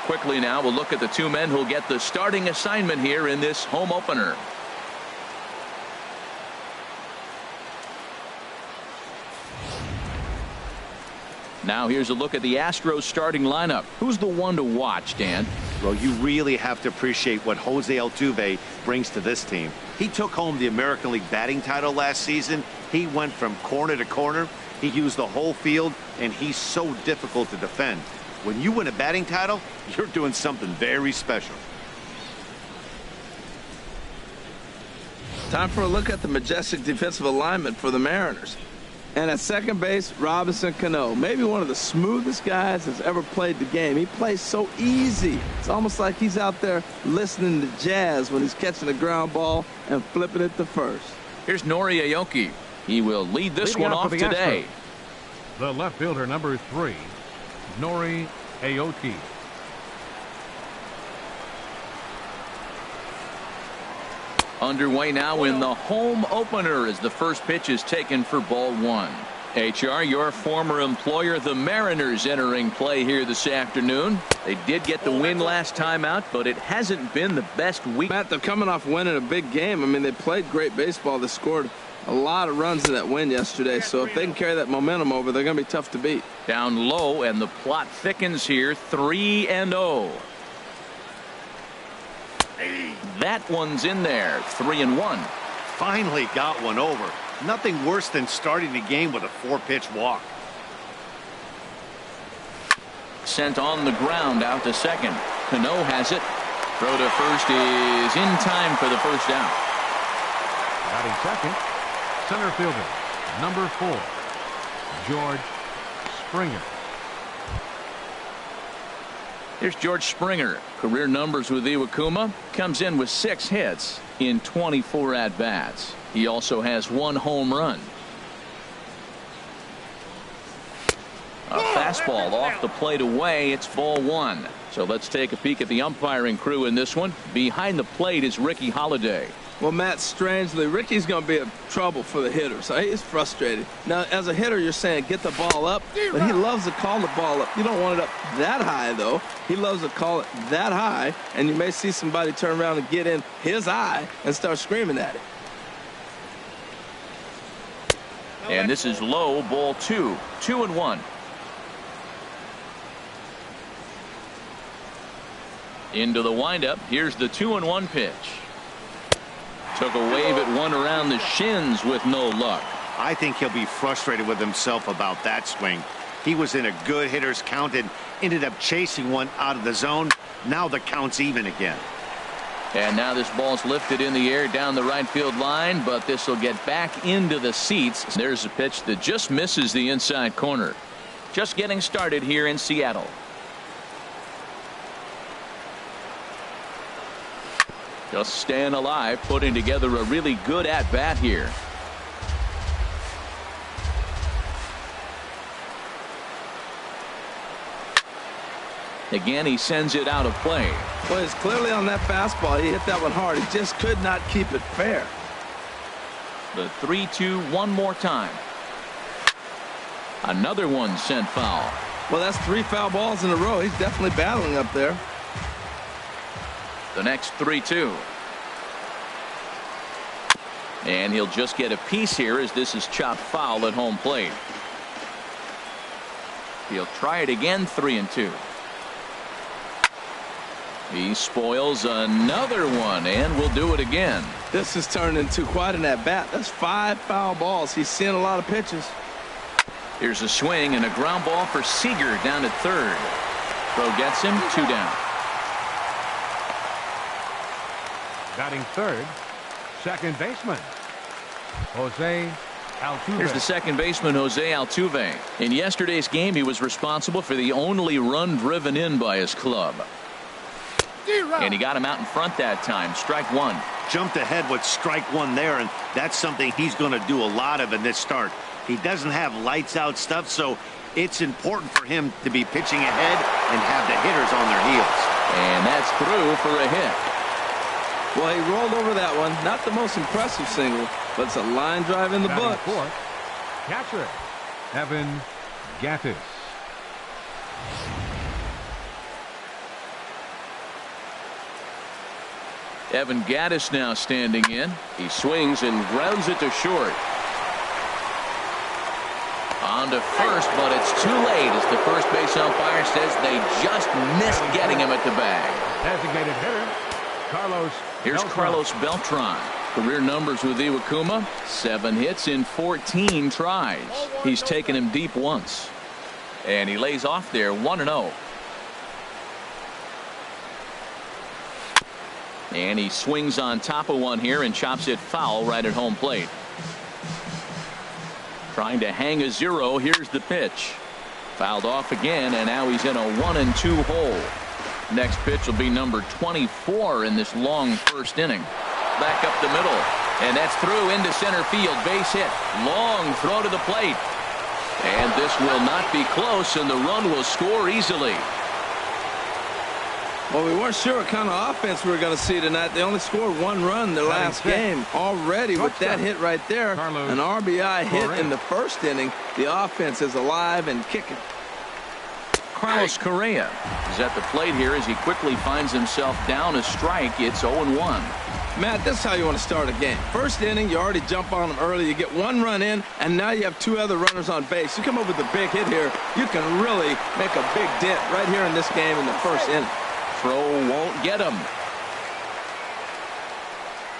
Quickly now, we'll look at the two men who'll get the starting assignment here in this home opener. Now here's a look at the Astros starting lineup. Who's the one to watch, Dan? Well, you really have to appreciate what Jose Altuve brings to this team. He took home the American League batting title last season. He went from corner to corner. He used the whole field, and he's so difficult to defend. When you win a batting title, you're doing something very special. Time for a look at the majestic defensive alignment for the Mariners. And at second base, Robinson Cano, maybe one of the smoothest guys that's ever played the game. He plays so easy. It's almost like he's out there listening to jazz when he's catching a ground ball and flipping it to first. Here's Nori Aoki. He will lead this one off today. The left fielder, number 3, Nori Aoki. Underway now in the home opener as the first pitch is taken for ball 1. HR, your former employer, the Mariners, entering play here this afternoon. They did get the win last time out, but it hasn't been the best week. Matt, they're coming off winning a big game. I mean, they played great baseball. They scored a lot of runs in that win yesterday, so if they can carry that momentum over, they're going to be tough to beat. Down low, and the plot thickens here, 3-0. That one's in there, 3-1. Finally got one over. Nothing worse than starting the game with a 4-pitch walk. Sent on the ground out to second. Cano has it. Throw to first is in time for the first out. Batting second, center fielder, number 4, George Springer. Here's George Springer. Career numbers with Iwakuma. Comes in with 6 hits in 24 at-bats. He also has 1 home run. A fastball off the plate away. It's ball 1. So let's take a peek at the umpiring crew in this one. Behind the plate is Ricky Holiday. Well, Matt, strangely, Ricky's going to be a trouble for the hitter, so he's frustrated. Now, as a hitter, you're saying get the ball up, but he loves to call the ball up. You don't want it up that high, though. He loves to call it that high, and you may see somebody turn around and get in his eye and start screaming at it. And this is low, ball 2, 2-1. Into the windup. Here's the 2-1 pitch. Took a wave at one around the shins with no luck. I think he'll be frustrated with himself about that swing. He was in a good hitter's count and ended up chasing one out of the zone. Now the count's even again. And now this ball's lifted in the air down the right field line, but this will get back into the seats. There's a pitch that just misses the inside corner. Just getting started here in Seattle. Just staying alive, putting together a really good at-bat here. Again, he sends it out of play. Well, it's clearly on that fastball. He hit that one hard. He just could not keep it fair. The 3-2 one more time. Another one sent foul. Well, that's 3 foul balls in a row. He's definitely battling up there. The next 3-2. And he'll just get a piece here as this is chopped foul at home plate. He'll try it again, 3-2. He spoils another one and will do it again. This has turned into quite an at-bat. That's 5 foul balls. He's seeing a lot of pitches. Here's a swing and a ground ball for Seager down at third. Throw gets him, 2 down. Batting third, second baseman, Jose Altuve. Here's the second baseman, Jose Altuve. In yesterday's game, he was responsible for the only run driven in by his club. And he got him out in front that time. Strike 1. Jumped ahead with strike 1 there, and that's something he's going to do a lot of in this start. He doesn't have lights out stuff, so it's important for him to be pitching ahead and have the hitters on their heels. And that's through for a hit. Well, he rolled over that one. Not the most impressive single, but it's a line drive in the book. Fourth, catcher Evan Gattis. Evan Gattis now standing in. He swings and grounds it to short. On to first, but it's too late as the first base umpire says they just missed getting him at the bag. Designated hitter, Carlos Here's Beltran. Carlos Beltran. Career numbers with Iwakuma, 7 hits in 14 tries. He's taken him deep once. And he lays off there 1-0. And he swings on top of one here and chops it foul right at home plate. Trying to hang a 0. Here's the pitch. Fouled off again, and now he's in a 1-2 hole. Next pitch will be number 24 in this long first inning. Back up the middle, and that's through into center field. Base hit. Long throw to the plate. And this will not be close, and the run will score easily. Well, we weren't sure what kind of offense we were going to see tonight. They only scored 1 run in the last game. Already with that hit right there, an RBI hit in the first inning, the offense is alive and kicking. Carlos Correa is at the plate here as he quickly finds himself down a strike. It's 0-1. Matt, this is how you want to start a game. First inning, you already jump on them early. You get 1 run in, and now you have 2 other runners on base. You come up with a big hit here, you can really make a big dent right here in this game in the first inning. Throw won't get him.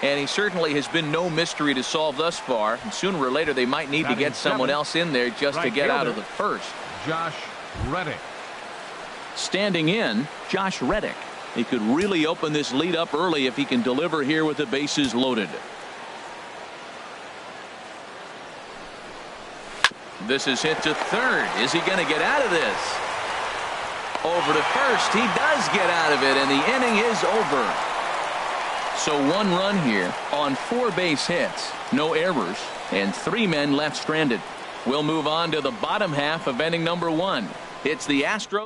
And he certainly has been no mystery to solve thus far. And sooner or later, they might need to get someone else in there just to get out of the first. Josh Reddick. Standing in, Josh Reddick. He could really open this lead up early if he can deliver here with the bases loaded. This is hit to third. Is he going to get out of this? Over to first. He does get out of it, and the inning is over. So 1 run here on 4 base hits. No errors, and 3 men left stranded. We'll move on to the bottom half of inning number 1. It's the Astros.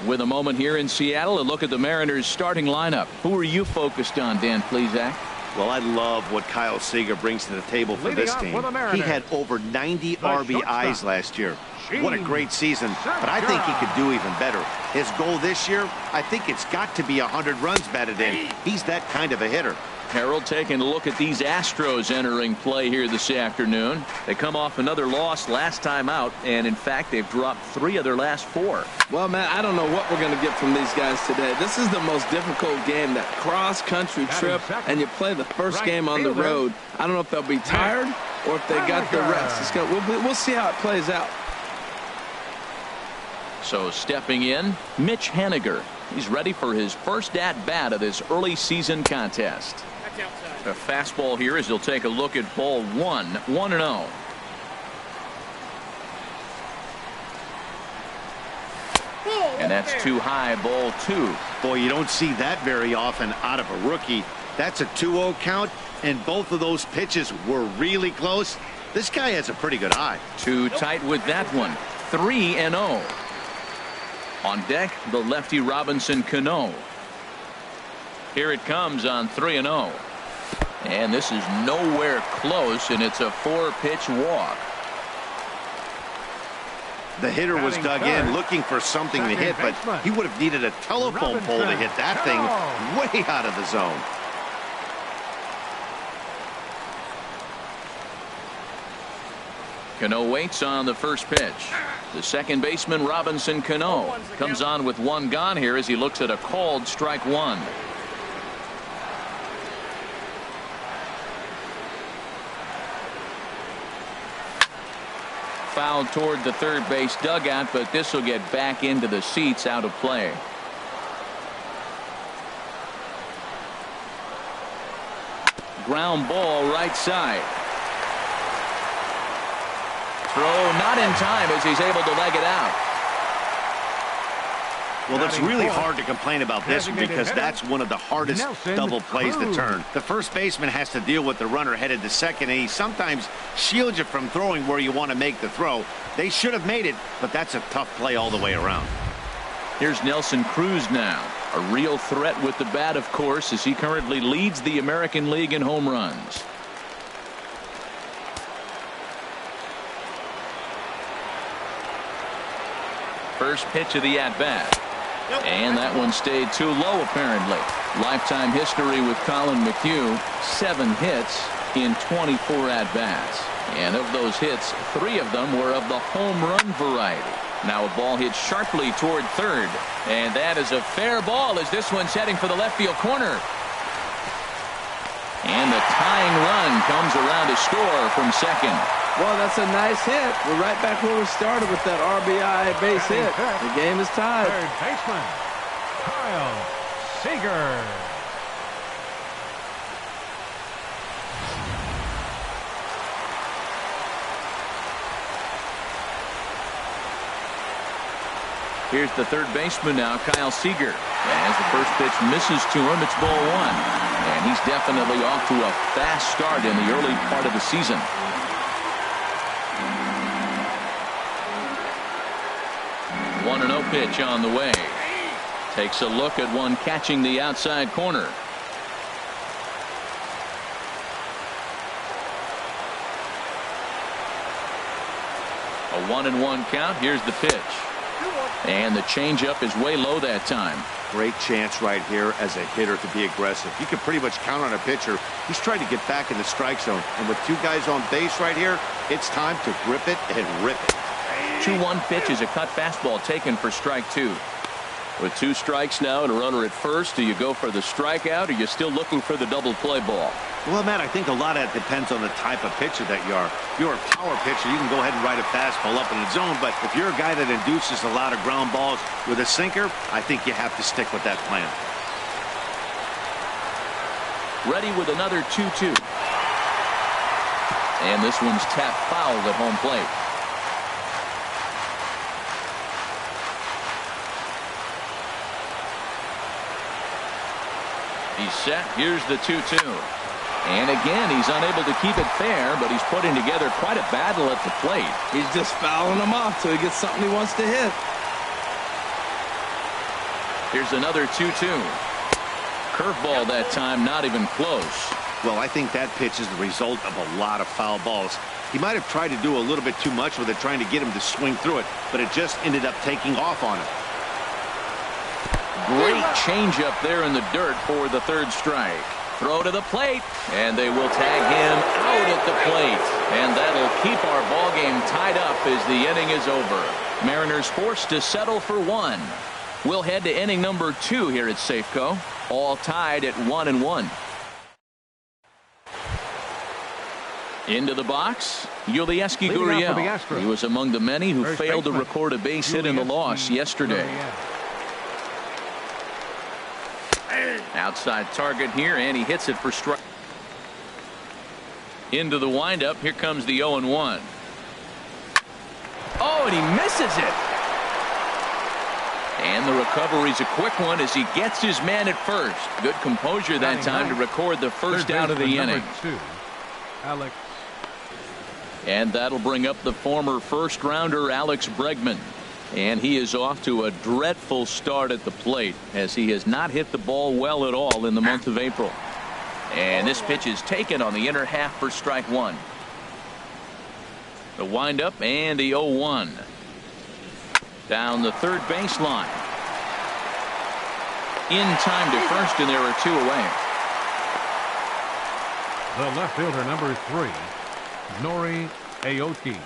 With a moment here in Seattle, a look at the Mariners starting lineup. Who are you focused on, Dan Plesac? Well, I love what Kyle Seager brings to the table for Leading this off team. for the Mariners, He had over 90 RBIs shortstop, last year. Gene What a great season, but I think he could do even better. His goal this year, I think it's got to be 100 runs batted in. He's that kind of a hitter. Harold taking a look at these Astros entering play here this afternoon. They come off another loss last time out, and in fact they've dropped 3 of their last 4. Well, man, I don't know what we're going to get from these guys today. This is the most difficult game, that cross-country trip, and you play the first game on the road. I don't know if they'll be tired or if they got the rest. We'll see how it plays out. So stepping in, Mitch Haniger. He's ready for his first at-bat of this early season contest. A fastball here as he'll take a look at ball 1, 1-0. And that's too high, ball 2. Boy, you don't see that very often out of a rookie. That's a 2-0 count, and both of those pitches were really close. This guy has a pretty good eye. Too tight with that one. 3-0. On deck, the lefty Robinson Cano. Here it comes on 3-0. And this is nowhere close, and it's a 4-pitch walk. The hitter was dug in looking for something to hit, but he would have needed a telephone pole to hit that thing way out of the zone. Cano waits on the first pitch. The second baseman Robinson Cano comes on with 1 gone here as he looks at a called strike 1. Fouled toward the third base dugout, but this will get back into the seats, out of play. Ground ball right side. Throw not in time as he's able to leg it out. Well, that's really hard to complain about this one because that's one of the hardest double plays to turn. The first baseman has to deal with the runner headed to second, and he sometimes shields you from throwing where you want to make the throw. They should have made it, but that's a tough play all the way around. Here's Nelson Cruz now. A real threat with the bat, of course, as he currently leads the American League in home runs. First pitch of the at-bat. And that one stayed too low, apparently. Lifetime history with Colin McHugh, 7 hits in 24 at-bats. And of those hits, 3 of them were of the home run variety. Now a ball hit sharply toward third. And that is a fair ball as this one's heading for the left field corner. And the tying run comes around to score from second. Well, that's a nice hit. We're right back where we started with that RBI base hit. The game is tied. Third baseman, Kyle Seager. Here's the third baseman now, Kyle Seager. As the first pitch misses to him, it's ball 1. And he's definitely off to a fast start in the early part of the season. 1-0 pitch on the way. Takes a look at one catching the outside corner. A 1-1 count. Here's the pitch. And the changeup is way low that time. Great chance right here as a hitter to be aggressive. You can pretty much count on a pitcher. He's trying to get back in the strike zone. And with 2 guys on base right here, it's time to grip it and rip it. 2-1 pitch is a cut fastball taken for strike 2. With 2 strikes now and a runner at first, do you go for the strikeout or are you still looking for the double play ball? Well, Matt, I think a lot of that depends on the type of pitcher that you are. If you're a power pitcher, you can go ahead and ride a fastball up in the zone. But if you're a guy that induces a lot of ground balls with a sinker, I think you have to stick with that plan. Ready with another 2-2. And this one's tapped foul at home plate. He's set. Here's the 2-2. And again, he's unable to keep it fair, but he's putting together quite a battle at the plate. He's just fouling them off till he gets something he wants to hit. Here's another 2-2. Curveball that time, not even close. Well, I think that pitch is the result of a lot of foul balls. He might have tried to do a little bit too much with it, trying to get him to swing through it, but it just ended up taking off on him. Great changeup there in the dirt for the third strike. Throw to the plate, and they will tag him out at the plate. And that'll keep our ball game tied up as the inning is over. Mariners forced to settle for 1. We'll head to inning number 2 here at Safeco. All tied at 1-1. Into the box, Yulieski Gurriel. He was among the many who failed to record a base hit in the loss yesterday. Outside target here, and he hits it for strike. Into the windup. Here comes the 0-1. Oh, and he misses it. And the recovery's a quick one as he gets his man at first. Good composure that time to record the first out of the inning. Alex. And that'll bring up the former first-rounder Alex Bregman. And he is off to a dreadful start at the plate as he has not hit the ball well at all in the month of April. And this pitch is taken on the inner half for strike 1. The windup and the 0-1. Down the third baseline. In time to first, and there are 2 away. The left fielder, number 3, Nori Aoki.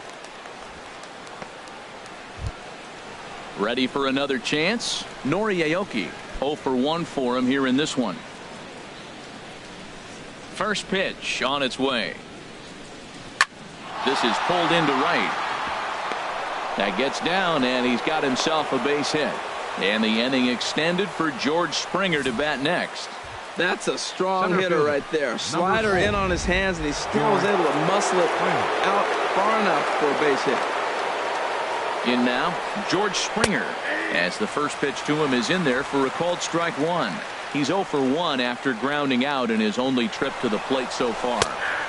Ready for another chance? Nori Aoki. 0 for 1 for him here in this one. First pitch on its way. This is pulled into right. That gets down, and he's got himself a base hit. And the inning extended for George Springer to bat next. That's a strong hitter right there. Slider in on his hands, and he still was able to muscle it out far enough for a base hit. In now, George Springer, as the first pitch to him is in there for a called strike 1. He's 0 for 1 after grounding out in his only trip to the plate so far.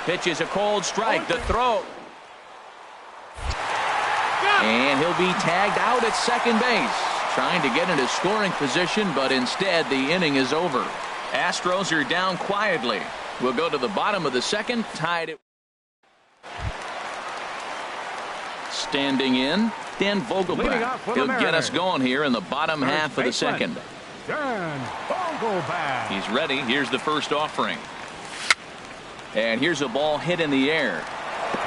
Pitch is a called strike. The throw. And he'll be tagged out at second base, trying to get into scoring position, but instead the inning is over. Astros are down quietly. We'll go to the bottom of the second, tied at Standing in, Dan Vogelbach. He'll get us going here in the bottom half of the second. Dan Vogelbach. He's ready. Here's the first offering. And here's a ball hit in the air.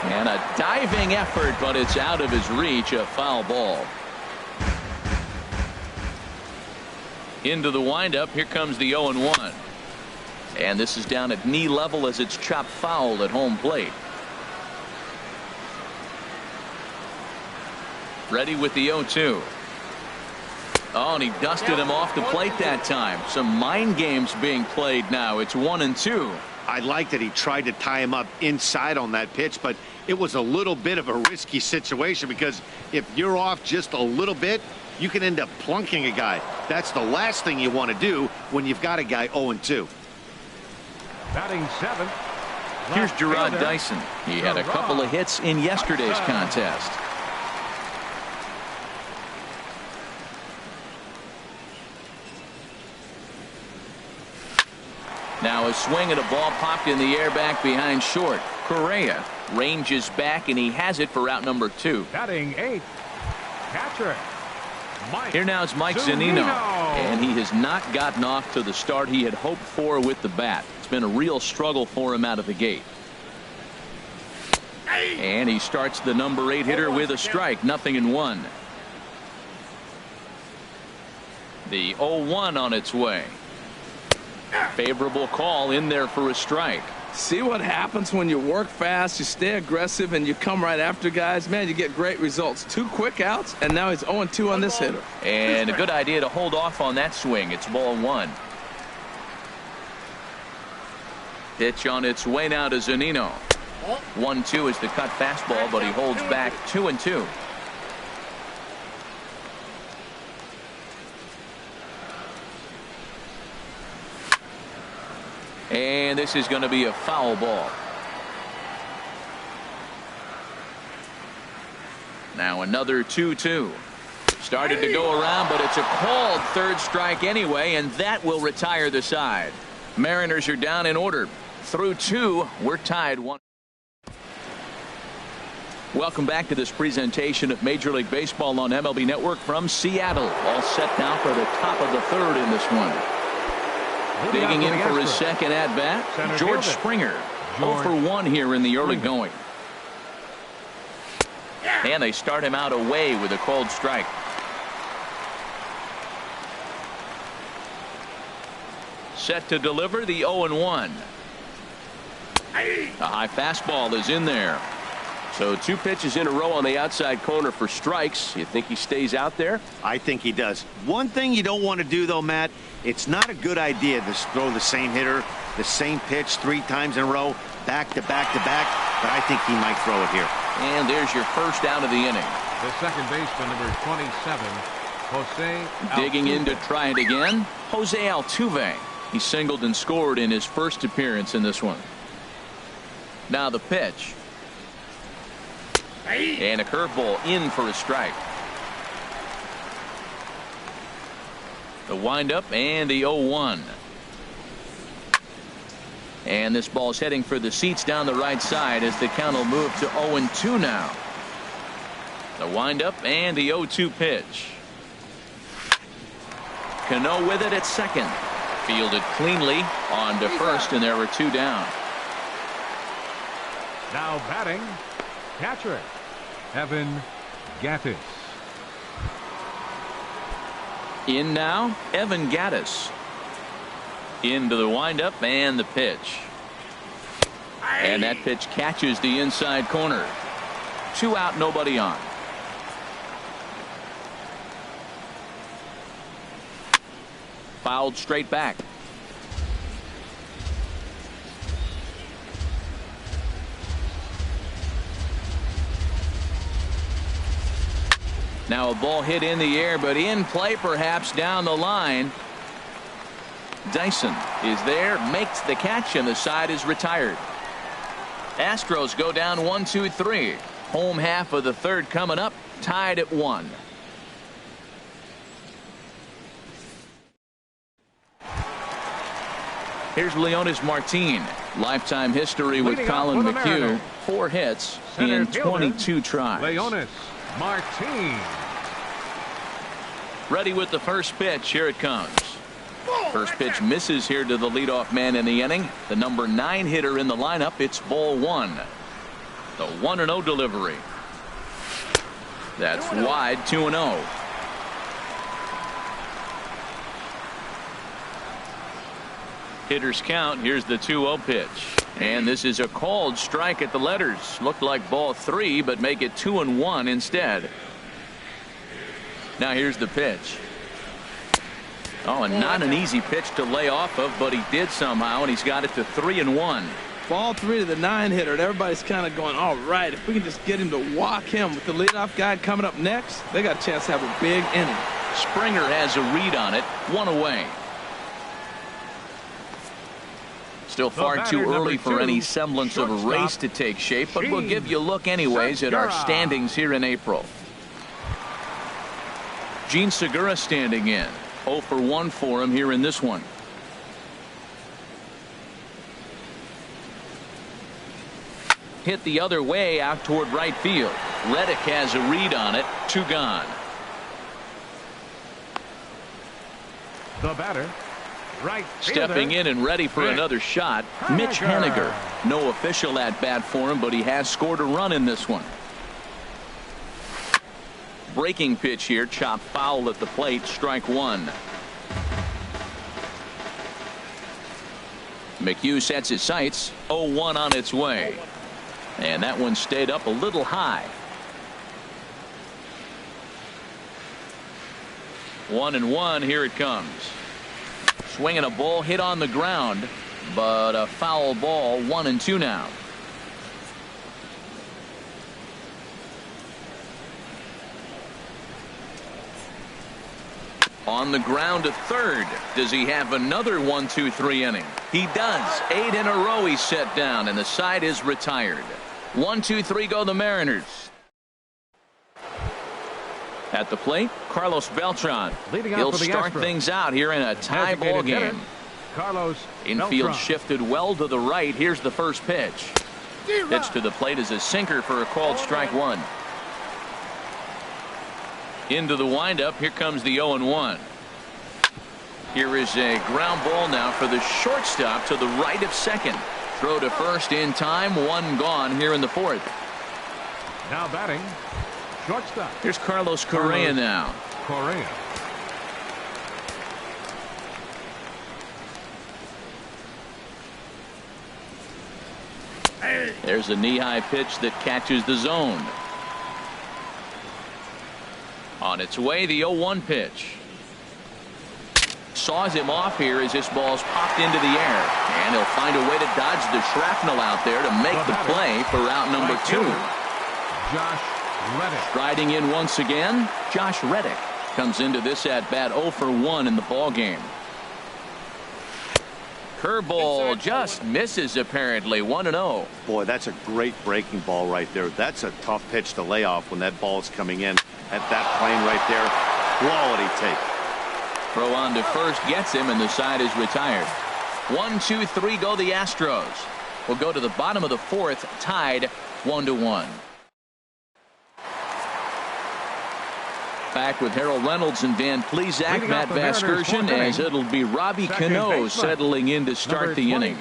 And a diving effort, but it's out of his reach. A foul ball. Into the windup. Here comes the 0-1. And this is down at knee level as it's chopped foul at home plate. Ready with the 0-2. Oh, and he dusted him off the plate that time. Some mind games being played now. It's 1-2. I like that he tried to tie him up inside on that pitch, but it was a little bit of a risky situation because if you're off just a little bit, you can end up plunking a guy. That's the last thing you want to do when you've got a guy 0-2. Batting seventh. Here's Gerard Dyson. He had a couple of hits in yesterday's contest. Now a swing and a ball popped in the air back behind short. Correa ranges back and he has it for out number 2. Batting eighth. Catcher. Here now is Mike Zunino. And he has not gotten off to the start he had hoped for with the bat. It's been a real struggle for him out of the gate. And he starts the number 8 hitter with a strike. 0-1. The 0-1 on its way. Favorable call in there for a strike. See what happens when you work fast, you stay aggressive, and you come right after guys. Man, you get great results. 2 quick outs, and now he's 0-2 on this hitter. And a good idea to hold off on that swing. It's ball 1. Pitch on its way now to Zunino. 1-2 is the cut fastball, but he holds back. 2-2. And this is going to be a foul ball. Now another 2-2. Started to go around, but it's a called third strike anyway, and that will retire the side. Mariners are down in order. Through 2, we're tied 1. Welcome back to this presentation of Major League Baseball on MLB Network from Seattle. All set now for the top of the third in this one. Digging in for his second at-bat, George Springer. 0 for 1 here in the early going. And they start him out away with a called strike. Set to deliver the 0-1. A high fastball is in there. So 2 pitches in a row on the outside corner for strikes. You think he stays out there? I think he does. One thing you don't want to do, though, Matt, it's not a good idea to throw the same hitter, the same pitch 3 times in a row, back to back to back, but I think he might throw it here. And there's your first out of the inning. The second baseman, number 27, Jose Altuve. Digging in to try it again, Jose Altuve. He singled and scored in his first appearance in this one. Now the pitch. And a curveball in for a strike. The windup and the 0-1. And this ball's heading for the seats down the right side as the count will move to 0-2 now. The windup and the 0-2 pitch. Cano with it at second. Fielded cleanly on to first, and there were 2 down. Now batting, catcher, Evan Gattis. In now, Evan Gattis. Into the windup and the pitch. And that pitch catches the inside corner. 2 out, nobody on. Fouled straight back. Now a ball hit in the air, but in play perhaps down the line. Dyson is there, makes the catch, and the side is retired. Astros go down 1-2-3. Home half of the third coming up, tied at 1. Here's Leonys Martin. Lifetime history with Leading off Colin for the McHugh. Mariners. 4 hits Center in fielder, 22 tries. Leonys Martin. Ready with the first pitch. Here it comes. First pitch misses here to the leadoff man in the inning. The number 9 hitter in the lineup. It's ball 1. The 1-0 delivery. That's wide. 2-0. Hitters count. Here's the 2-0 pitch. And this is a called strike at the letters. Looked like ball 3, but make it 2-1 instead. Now here's the pitch. Oh, and not an easy pitch to lay off of, but he did somehow, and he's got it to 3-1. Ball 3 to the 9 hitter, and everybody's kind of going, all right, if we can just get him to walk him with the leadoff guy coming up next, they got a chance to have a big inning. Springer has a read on it. 1 away. Still far too early for any semblance of a race to take shape, but we'll give you a look anyways at our standings here in April. Gene Segura standing in. 0 for 1 for him here in this one. Hit the other way out toward right field. Reddick has a read on it. 2 gone. The batter, right Stepping in and ready for another shot, Mitch Haniger. No official at bat for him, but he has scored a run in this one. Breaking pitch here, chopped foul at the plate, strike 1. McHugh sets his sights. 0-1 on its way. And that one stayed up a little high. 1-1, here it comes. Swinging a ball hit on the ground, but a foul ball. 1-2 now. On the ground to third. Does he have another 1-2-3 inning? He does. 8 in a row he's set down, and the side is retired. 1-2-3 go the Mariners. At the plate, Carlos Beltran. He'll start things out here in a tie ball game. Carlos Infield Beltran. shifted well to the right. Here's the first pitch. Pitch to the plate is a sinker for a called strike 1. Into the windup. Here comes the 0-1. Here is a ground ball now for the shortstop to the right of second. Throw to first in time. 1 gone here in the 4th. Now batting, shortstop. Here's Carlos Correa now. Correa. There's a knee-high pitch that catches the zone. On its way, the 0-1 pitch. Saws him off here as this ball's popped into the air. And he'll find a way to dodge the shrapnel out there to make the play for out number 2. Josh Reddick. Striding in once again, Josh Reddick comes into this at-bat 0 for 1 in the ball game. Curveball just misses apparently. 1-0. Boy, that's a great breaking ball right there. That's a tough pitch to lay off when that ball's coming in at that plane right there. Quality take. Throw on to first gets him, and the side is retired. 1-2-3 go the Astros. We'll go to the bottom of the 4th, tied 1-1. Back with Harold Reynolds and Van Plesac, Matt Vasgersian, as it'll be Robbie Cano settling in to start the inning.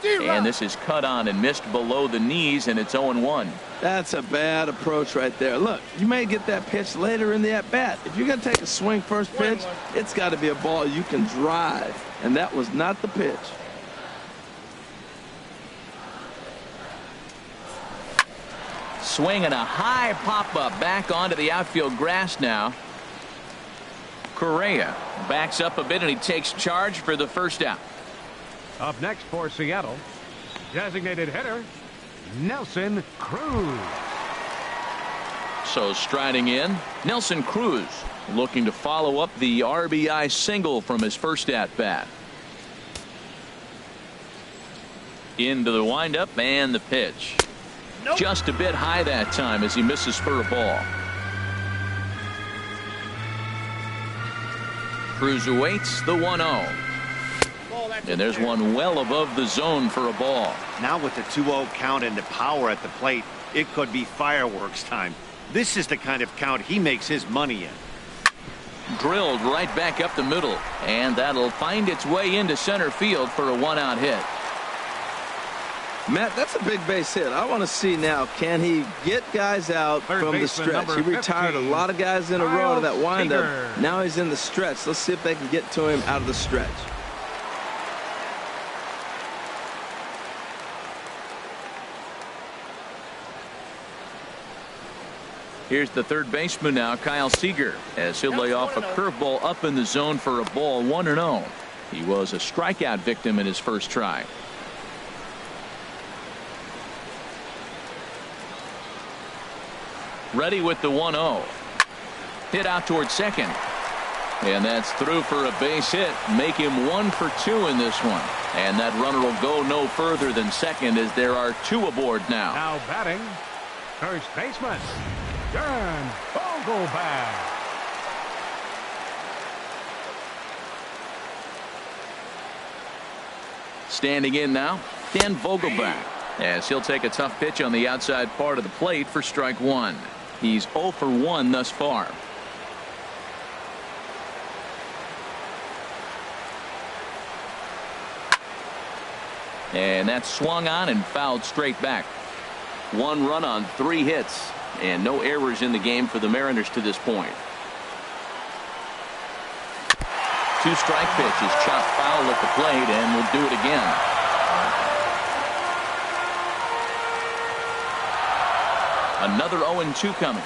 And this is cut on and missed below the knees, and it's 0-1. That's a bad approach right there. Look, you may get that pitch later in the at-bat. If you're going to take a swing first pitch, it's got to be a ball you can drive, and that was not the pitch. Swing and a high pop-up back onto the outfield grass now. Correa backs up a bit, and he takes charge for the first out. Up next for Seattle, designated hitter, Nelson Cruz. So striding in, Nelson Cruz looking to follow up the RBI single from his first at-bat. Into the windup and the pitch. Nope. Just a bit high that time as he misses for a ball. Cruz awaits the 1-0. And there's one well above the zone for a ball. Now with the 2-0 count and the power at the plate, it could be fireworks time. This is the kind of count he makes his money in. Drilled right back up the middle, and that'll find its way into center field for a 1-out hit. Matt, that's a big base hit. I want to see now, can he get guys out from the stretch? He retired a lot of guys in a row to that windup. Now he's in the stretch. Let's see if they can get to him out of the stretch. Here's the third baseman now, Kyle Seager, as he'll lay off a curveball up in the zone for a ball. 1-0. He was a strikeout victim in his first try. Ready with the 1-0. Hit out towards second. And that's through for a base hit. Make him 1 for 2 in this one. And that runner will go no further than second as there are 2 aboard now. Now batting, first baseman, Dan Vogelbach. Standing in now, Dan Vogelbach, as he'll take a tough pitch on the outside part of the plate for strike 1. He's 0 for 1 thus far. And that's swung on and fouled straight back. 1 run on 3 hits, and no errors in the game for the Mariners to this point. 2 strike pitches, chopped foul at the plate, and we'll do it again. Another 0-2 coming.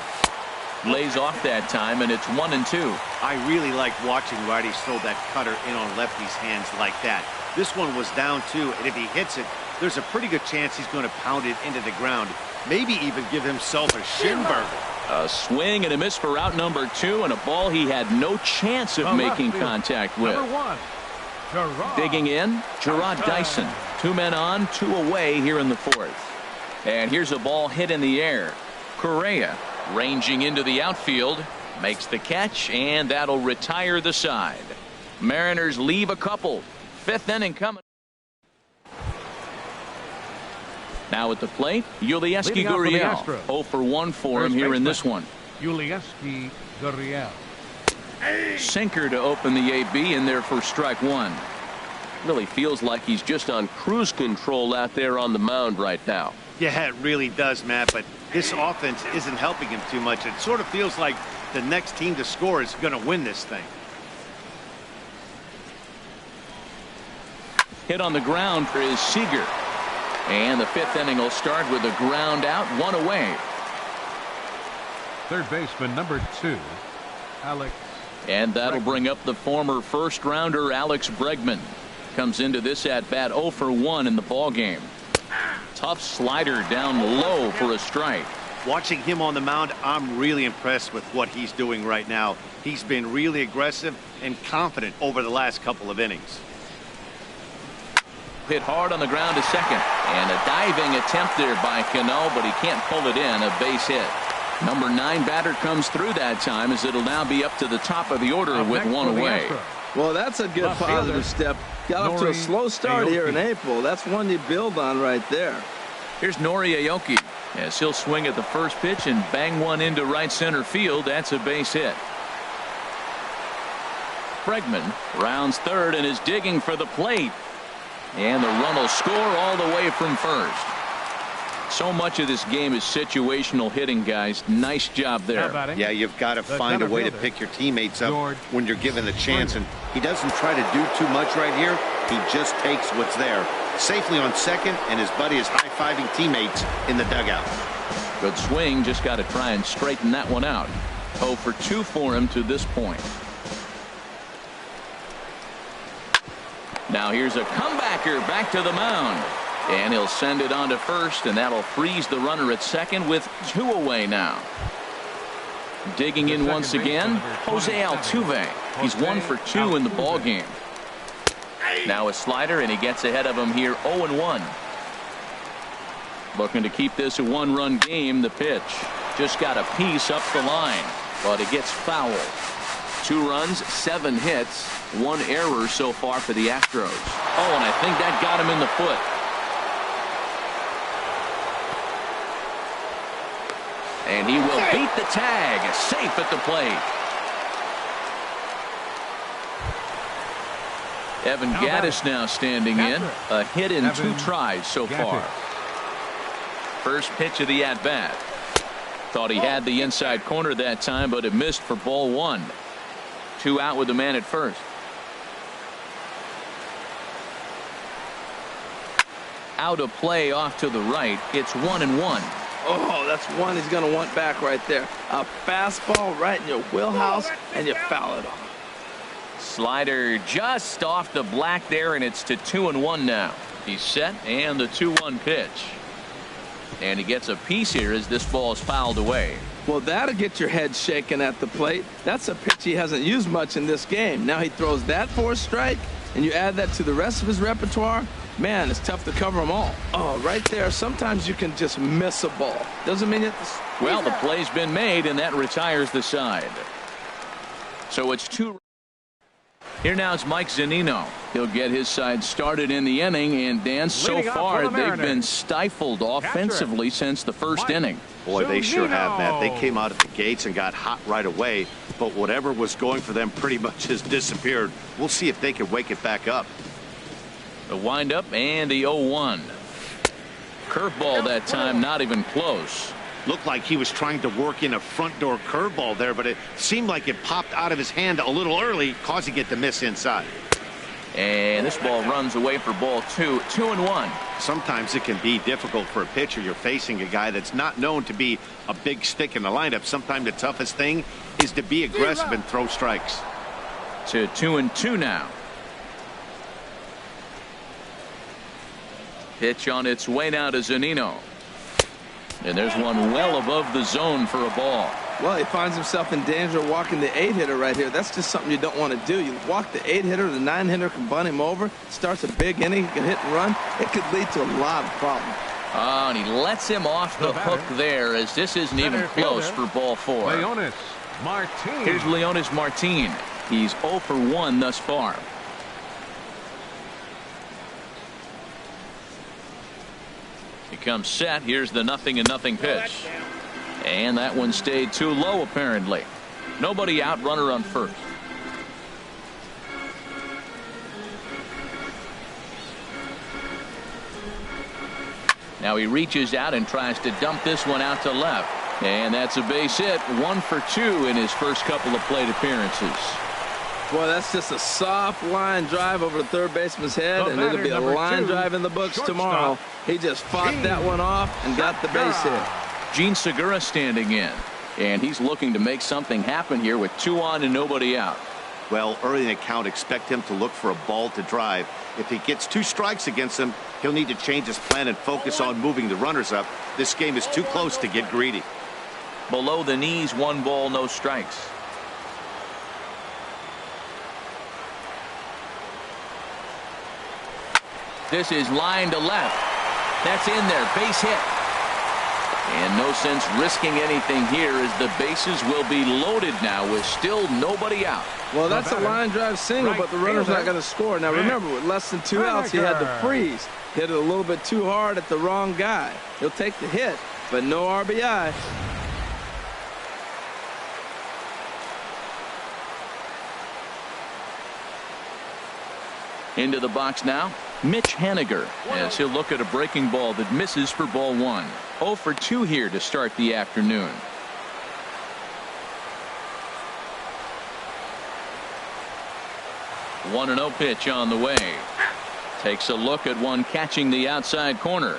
Lays off that time, and it's 1-2. I really like watching righties throw that cutter in on lefties' hands like that. This one was down 2, and if he hits it, there's a pretty good chance he's going to pound it into the ground. Maybe even give himself a shin burger. A swing and a miss for out number 2, and a ball he had no chance of making contact with. Number 1, Gerard. Digging in, Gerard Dyson. 2 men on, 2 away here in the 4th. And here's a ball hit in the air. Correa ranging into the outfield, makes the catch, and that'll retire the side. Mariners leave a couple. 5th inning coming. Now at the plate, Yulieski Gurriel. 0 for 1 for him here in this one. Yulieski Gurriel. Sinker to open the AB in there for strike 1. Really feels like he's just on cruise control out there on the mound right now. Yeah, it really does, Matt, but this offense isn't helping him too much. It sort of feels like the next team to score is going to win this thing. Hit on the ground for his Seager. And the 5th inning will start with a ground out, 1 away. Third baseman, number 2, Alex. And that'll bring up the former first-rounder Alex Bregman. Comes into this at-bat 0 for 1 in the ballgame. Tough slider down low for a strike. Watching him on the mound, I'm really impressed with what he's doing right now. He's been really aggressive and confident over the last couple of innings. Hit hard on the ground to second, and a diving attempt there by Cano, but he can't pull it in. A base hit. Number 9 batter comes through that time, as it'll now be up to the top of the order with 1 away. Well, that's a good positive step. Got off to a slow start here in April. That's one you build on right there. Here's Nori Aoki, as he'll swing at the first pitch and bang one into right center field. That's a base hit. Bregman rounds third and is digging for the plate. And the run will score all the way from first. So much of this game is situational hitting, guys. Nice job there. Yeah, you've got to find a way to pick your teammates up when you're given the chance. And he doesn't try to do too much right here. He just takes what's there. Safely on second, and his buddy is high-fiving teammates in the dugout. Good swing. Just got to try and straighten that one out. 0 for 2 for him to this point. Now here's a comebacker back to the mound. And he'll send it on to first, and that'll freeze the runner at second with 2 away now. Digging in once again, Jose Altuve. He's 1 for 2 in the ball game. Now a slider, and he gets ahead of him here 0-1. Looking to keep this a 1-run game. The pitch just got a piece up the line, but it gets fouled. 2 runs, 7 hits, 1 error so far for the Astros. Oh, and I think that got him in the foot. And he will beat the tag, safe at the plate. Evan Gattis now standing in. A hit in 2 tries so far. First pitch of the at-bat. Thought he had the inside corner that time, but it missed for ball 1. 2 out with the man at first. Out of play off to the right. It's 1-1. Oh, that's one he's going to want back right there. A fastball right in your wheelhouse, and you foul it off. Slider just off the black there, and it's to 2-1 now. He's set, and the 2-1 pitch. And he gets a piece here as this ball is fouled away. Well, that'll get your head shaken at the plate. That's a pitch he hasn't used much in this game. Now he throws that for a strike, and you add that to the rest of his repertoire. Man, it's tough to cover them all. Oh, right there. Sometimes you can just miss a ball. Doesn't mean it. Well, the play's been made, and that retires the side. So it's 2. Here now is Mike Zunino. He'll get his side started in the inning, and Dan, so far they've been stifled offensively since the first inning. Boy, they sure have, Matt. They came out at the gates and got hot right away, but whatever was going for them pretty much has disappeared. We'll see if they can wake it back up. The windup and the 0-1. Curveball that time, not even close. Looked like he was trying to work in a front door curveball there, but it seemed like it popped out of his hand a little early, causing it to miss inside. And this ball runs away for ball 2. 2-1. Sometimes it can be difficult for a pitcher. You're facing a guy that's not known to be a big stick in the lineup. Sometimes the toughest thing is to be aggressive and throw strikes. To 2-2 now. Pitch on its way now to Zunino. And there's one well above the zone for a ball. Well, he finds himself in danger of walking the 8-hitter right here. That's just something you don't want to do. You walk the 8-hitter, the 9-hitter can bunt him over. Starts a big inning, he can hit and run. It could lead to a lot of problems. Oh, and he lets him off the hook there, as this isn't even close for ball 4. Leonys Martin. Here's Leonys Martin. He's 0 for 1 thus far. He comes set. Here's the 0-0 pitch. And that one stayed too low, apparently. Nobody out, runner on first. Now he reaches out and tries to dump this one out to left. And that's a base hit. 1 for 2 in his first couple of plate appearances. Boy, that's just a soft line drive over the third baseman's head, and it'll be a line drive in the books tomorrow. He just fought that one off and got the base hit. Gene Segura standing in, and he's looking to make something happen here with 2 on and nobody out. Well, early in the count, expect him to look for a ball to drive. If he gets 2 strikes against him, he'll need to change his plan and focus on moving the runners up. This game is too close to get greedy. Below the knees, 1 ball, no strikes. This is line to left. That's in there. Base hit. And no sense risking anything here, as the bases will be loaded now with still nobody out. Well, that's a line drive single, but the runner's not going to score. Now, remember, with less than 2 outs, he had to freeze. Hit it a little bit too hard at the wrong guy. He'll take the hit, but no RBI. Into the box now, Mitch Haniger, as he'll look at a breaking ball that misses for ball 1. 0 for 2 here to start the afternoon. One 1-0 pitch on the way. Takes a look at one catching the outside corner.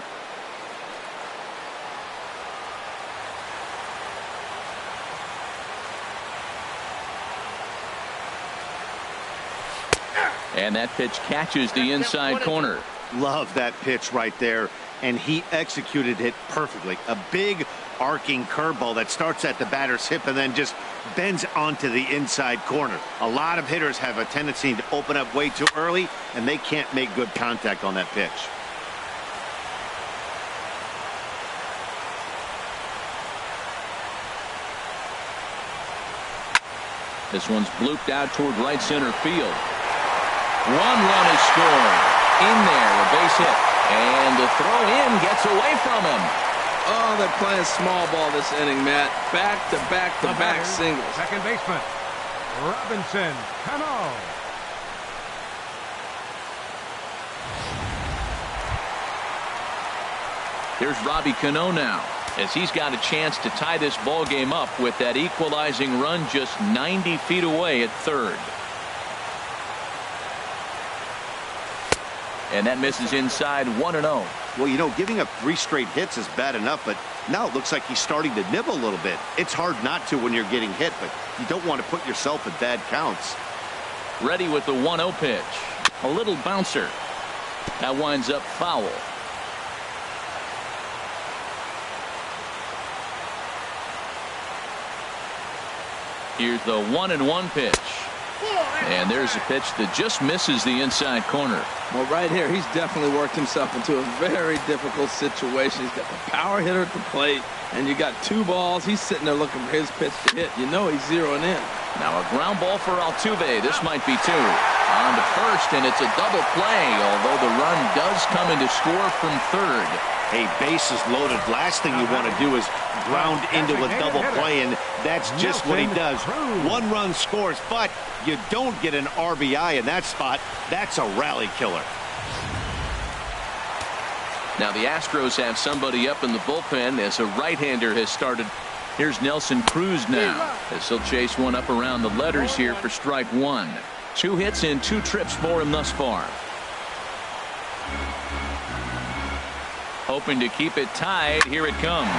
And that pitch catches the inside corner. Love that pitch right there, and he executed it perfectly. A big arcing curveball that starts at the batter's hip and then just bends onto the inside corner. A lot of hitters have a tendency to open up way too early, and they can't make good contact on that pitch. This one's blooped out toward right center field. One run is scored. In there, a base hit. And the throw in gets away from him. Oh, they're playing small ball this inning, Matt. Back-to-back singles. Second baseman, Robinson Cano. Here's Robbie Cano now, as he's got a chance to tie this ball game up with that equalizing run just 90 feet away at third. And that misses inside 1-0. Well, you know, giving up 3 straight hits is bad enough, but now it looks like he's starting to nibble a little bit. It's hard not to when you're getting hit, but you don't want to put yourself in bad counts. Ready with the 1-0 pitch. A little bouncer. That winds up foul. Here's the 1-1 pitch. And there's a pitch that just misses the inside corner. Well, right here, he's definitely worked himself into a very difficult situation. He's got the power hitter at the plate, and you got 2 balls. He's sitting there looking for his pitch to hit. You know he's zeroing in. Now a ground ball for Altuve. This might be 2. On to first, and it's a double play, although the run does come in to score from third. Hey, bases loaded. Last thing you want to do is ground into a double play, and that's just what he does. 1 run scores, but you don't get an RBI in that spot. That's a rally killer. Now the Astros have somebody up in the bullpen as a right-hander has started. Here's Nelson Cruz now, as he'll chase one up around the letters here for strike 1. 2 hits and 2 trips for him thus far. Hoping to keep it tied. Here it comes.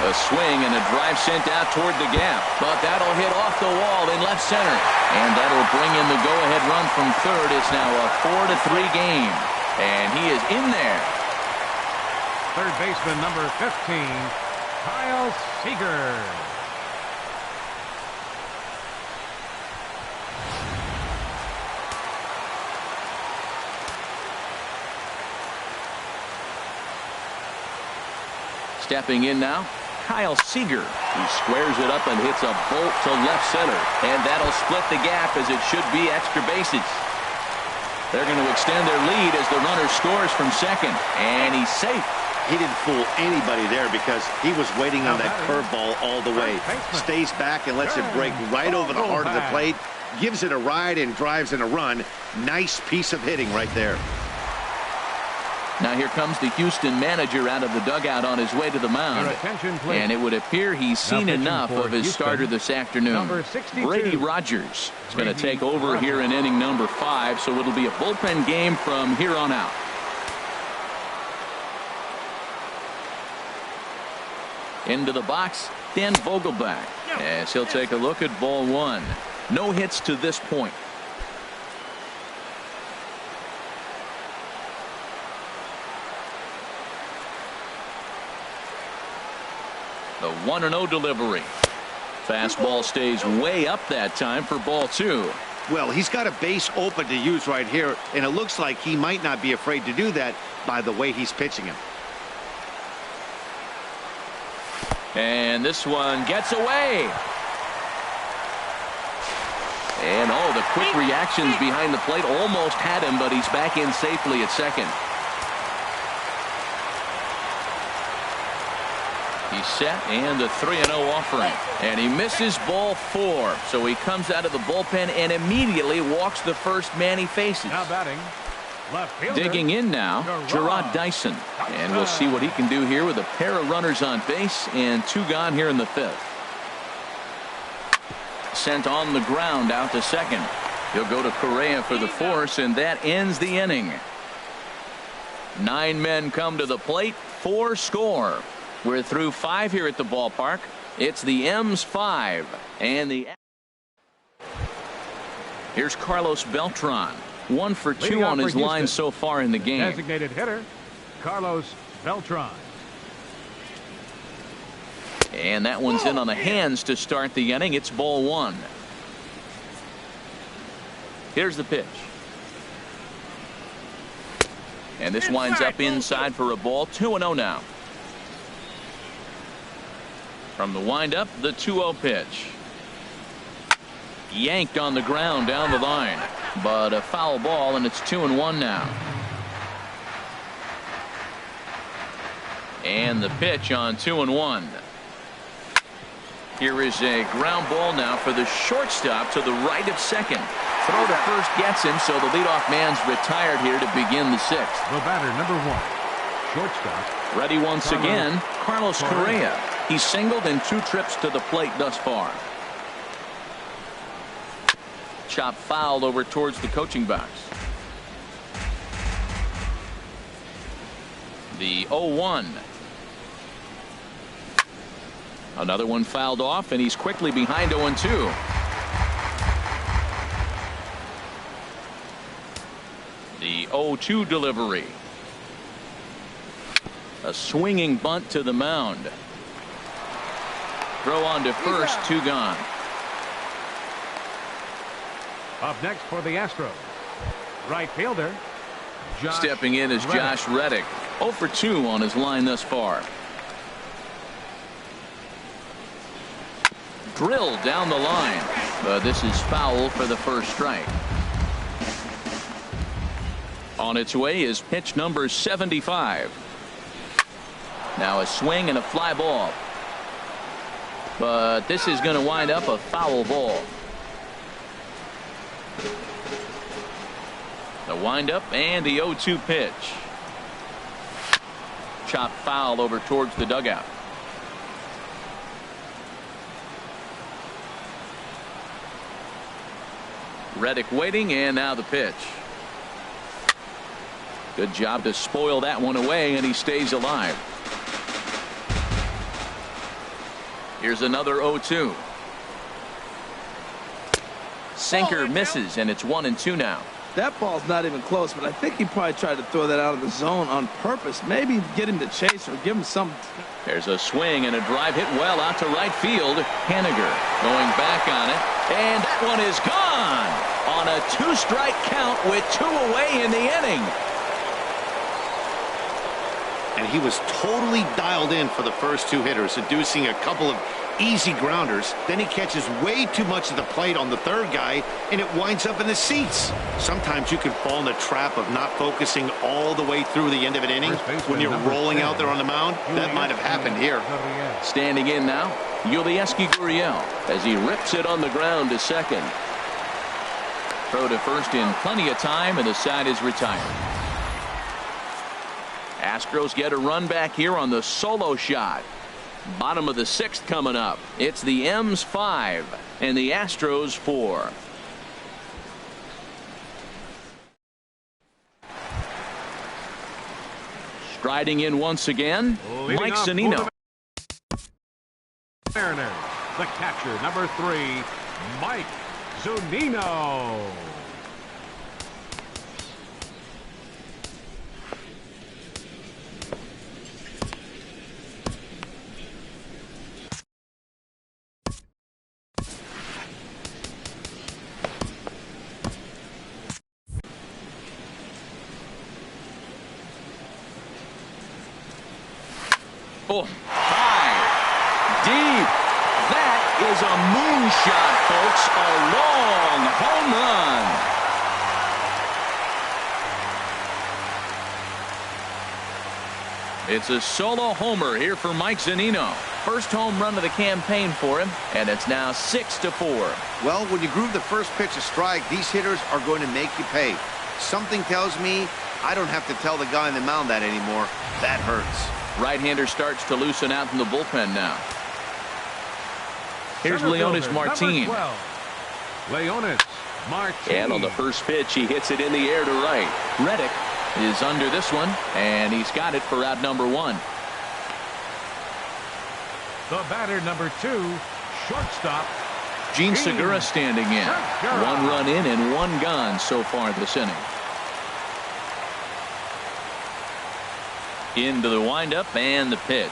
A swing and a drive sent out toward the gap. But that'll hit off the wall in left center. And that'll bring in the go-ahead run from third. It's now a 4-3 game. And he is in there. Third baseman number 15, Kyle Seager. Stepping in now, Kyle Seager. He squares it up and hits a bolt to left center. And that'll split the gap, as it should be extra bases. They're going to extend their lead as the runner scores from second. And he's safe. He didn't fool anybody there because he was waiting on that curveball all the way. Stays back and lets it break right over the heart of the plate. Gives it a ride and drives in a run. Nice piece of hitting right there. Now here comes the Houston manager out of the dugout on his way to the mound. And it would appear he's seen enough of his starter this afternoon. Brady Rogers is going to take over here in inning number 5, so it'll be a bullpen game from here on out. Into the box, Dan Vogelbach, as he'll take a look at ball 1. No hits to this point. The 1-0 delivery. Fastball stays way up that time for ball 2. Well, he's got a base open to use right here, and it looks like he might not be afraid to do that by the way he's pitching him. And this one gets away. And oh, the quick reactions behind the plate almost had him, but he's back in safely at second. He's set, and the 3-0 offering. And he misses ball 4. So he comes out of the bullpen and immediately walks the first man he faces. Now batting, left fielder, digging in now, Jarrod Dyson. And we'll see what he can do here with a pair of runners on base and 2 gone here in the 5th. Sent on the ground out to second. He'll go to Correa for the force, and that ends the inning. 9 men come to the plate, 4 score. We're through 5 here at the ballpark. It's the M's 5 and the. Here's Carlos Beltran, 1 for 2 on his line so far in the game. Designated hitter Carlos Beltran. And that one's in on the hands to start the inning. It's ball 1. Here's the pitch. And this winds up inside for a ball. 2-0 now. From the windup, the 2-0 pitch. Yanked on the ground down the line, but a foul ball, and it's 2-1 now. And the pitch on 2-1. Here is a ground ball now for the shortstop to the right of second. Throw to first gets him, so the leadoff man's retired here to begin the sixth. The batter, number 1, shortstop. Ready once again, Carlos Correa. He's singled in 2 trips to the plate thus far. Chop fouled over towards the coaching box. The 0-1. Another one fouled off, and he's quickly behind 0-2. The 0-2 delivery. A swinging bunt to the mound. Throw on to first, 2 gone. Up next for the Astros, right fielder, Josh Stepping in is Reddick. Josh Reddick. 0 for 2 on his line thus far. Drilled down the line. But this is foul for the first strike. On its way is pitch number 75. Now a swing and a fly ball. But this is going to wind up a foul ball. The windup and the 0-2 pitch. Chop foul over towards the dugout. Reddick waiting, and now the pitch. Good job to spoil that one away, and he stays alive. Here's another 0-2. Sinker misses, and it's 1-2 now. That ball's not even close, but I think he probably tried to throw that out of the zone on purpose. Maybe get him to chase or give him some. There's a swing and a drive hit well out to right field. Haniger going back on it, and that one is gone on a 2-strike count with 2 away in the inning. And he was totally dialed in for the first 2 hitters, seducing a couple of easy grounders. Then he catches way too much of the plate on the 3rd guy, and it winds up in the seats. Sometimes you can fall in the trap of not focusing all the way through the end of an inning when you're rolling out there on the mound. That might have happened here. Standing in now, Yulieski Gurriel as he rips it on the ground to second. Throw to first in plenty of time, and the side is retired. Astros get a run back here on the solo shot. Bottom of the 6th coming up. It's the M's 5 and the Astros 4. Striding in once again, Mike Zunino. Mariners, the catcher, number 3, Mike Zunino. Oh, high, deep. That is a moonshot, folks. A long home run. It's a solo homer here for Mike Zunino. First home run of the campaign for him, and it's now 6-4. Well, when you groove the first pitch a strike, these hitters are going to make you pay. Something tells me I don't have to tell the guy on the mound that anymore. That hurts. Right-hander starts to loosen out in the bullpen now. Here's Leonys Martin. Leonys Martin. And on the first pitch, he hits it in the air to right. Reddick is under this one, and he's got it for out number 1. The batter, number 2, shortstop, Gene Segura standing in. Segura. 1 run in and 1 gone so far this inning. Into the windup and the pitch.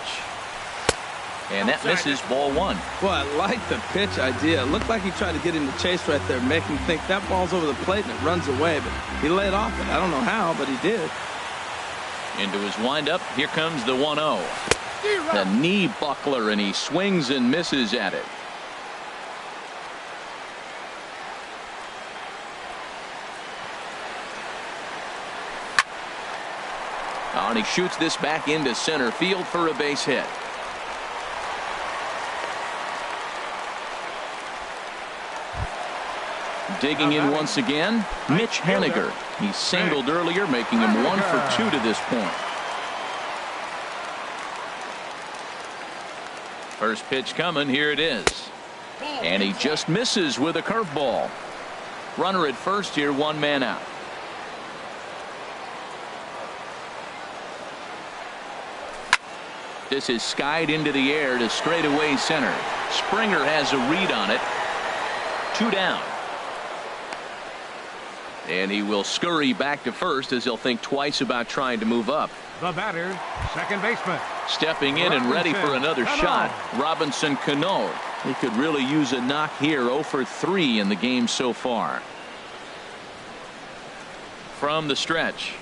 And that misses, ball 1. Well, I like the pitch idea. It looked like he tried to get him to chase right there, make him think that ball's over the plate and it runs away. But he laid off it. I don't know how, but he did. Into his windup. Here comes the 1-0. The knee buckler, and he swings and misses at it. and he shoots this back into center field for a base hit. Digging in once again, Mitch Haniger. He singled earlier, making him 1 for 2 to this point. First pitch coming. Here it is. And he just misses with a curveball. Runner at first here, 1 man out. This is skied into the air to straightaway center. Springer has a read on it. 2 down. And he will scurry back to first as he'll think twice about trying to move up. The batter, second baseman. Stepping in and ready for another shot, Robinson Cano. He could really use a knock here. 0 for 3 in the game so far. From the stretch.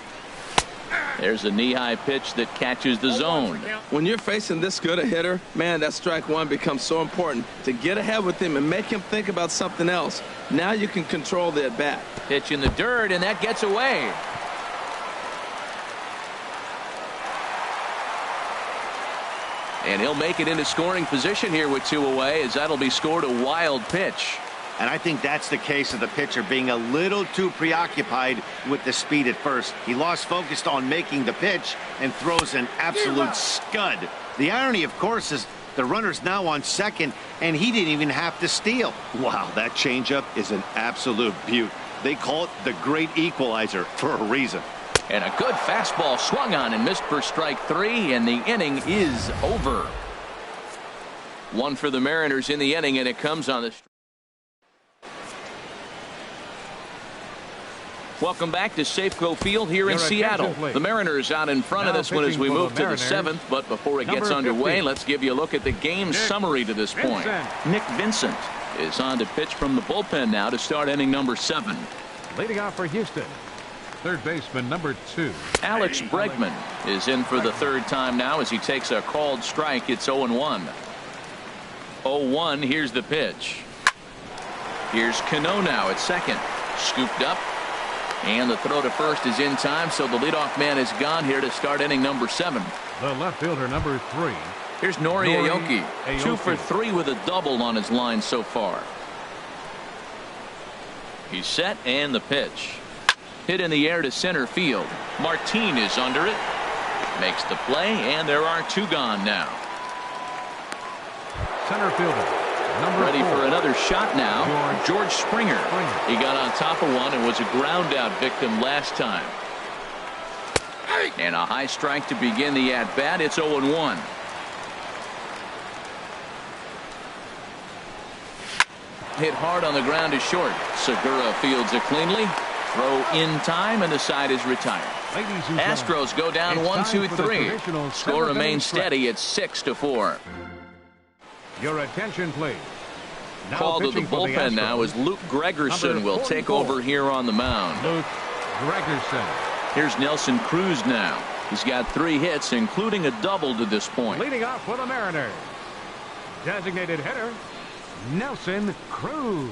There's a knee-high pitch that catches the zone. When you're facing this good a hitter, man, that strike one becomes so important to get ahead with him and make him think about something else. Now you can control the at-bat. Pitch in the dirt, and that gets away. And he'll make it into scoring position here with 2 away, as that'll be scored a wild pitch. And I think that's the case of the pitcher being a little too preoccupied with the speed at first. He lost focus on making the pitch and throws an absolute scud. The irony, of course, is the runner's now on second, and he didn't even have to steal. Wow, that changeup is an absolute beaut. They call it the great equalizer for a reason. And a good fastball swung on and missed for strike 3, and the inning is over. 1 for the Mariners in the inning, and it comes on the. Welcome back to Safeco Field here in Seattle. The Mariners out in front of this one as we move to the 7th. But before it gets underway, let's give you a look at the game summary to this point. Nick Vincent is on to pitch from the bullpen now to start inning number 7. Leading off for Houston, third baseman number 2. Alex Bregman is in for the 3rd time now as he takes a called strike. It's 0-1. 0-1. Here's the pitch. Here's Cano now at second. Scooped up. And the throw to first is in time, so the leadoff man is gone here to start inning number 7. The left fielder number 3. Here's Nori Aoki. 2 for 3 with a double on his line so far. He's set, and the pitch. Hit in the air to center field. Martin is under it. Makes the play, and there are 2 gone now. Center fielder number ready 4. for another shot now. George Springer. He got on top of one and was a ground out victim last time. And a high strike to begin the at bat. It's 0-1. Hit hard on the ground to short. Segura fields it cleanly. Throw in time, and the side is retired. Astros go down 1-2-3. Score remains steady at 6-4. Your attention, please. Call to the bullpen now as Luke Gregerson will take over here on the mound. Luke Gregerson. Here's Nelson Cruz now. He's got 3 hits, including a double to this point. Leading off for the Mariners, designated hitter Nelson Cruz.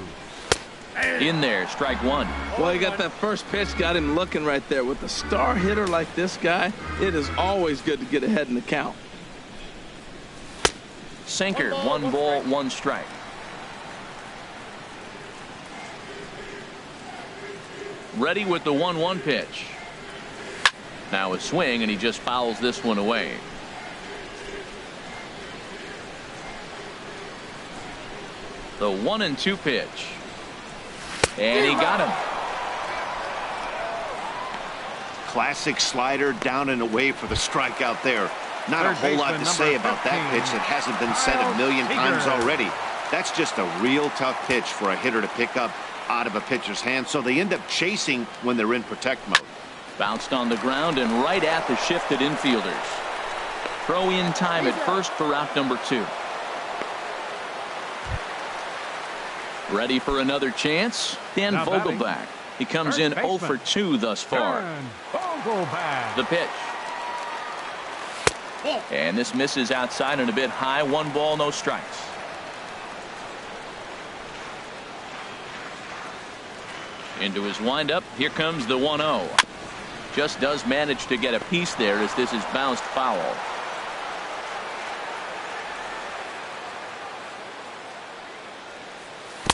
In there, strike 1. Well, he got that first pitch, got him looking right there. With a star hitter like this guy, it is always good to get ahead in the count. Sinker, 1 ball, 1 strike. Ready with the 1-1 pitch. Now a swing, and he just fouls this one away. The 1-2 pitch. And he got him. Classic slider down and away for the strikeout there. Not a whole lot to say about that pitch that hasn't been said a million times already. That's just a real tough pitch for a hitter to pick up out of a pitcher's hand, so they end up chasing when they're in protect mode. Bounced on the ground and right at the shifted infielders. Throw in time at first for out number 2. Ready for another chance? Dan Vogelback. He comes in 0 for 2 thus far. The pitch. And this misses outside and a bit high. 1 ball, no strikes. Into his windup. Here comes the 1-0. Just does manage to get a piece there as this is bounced foul.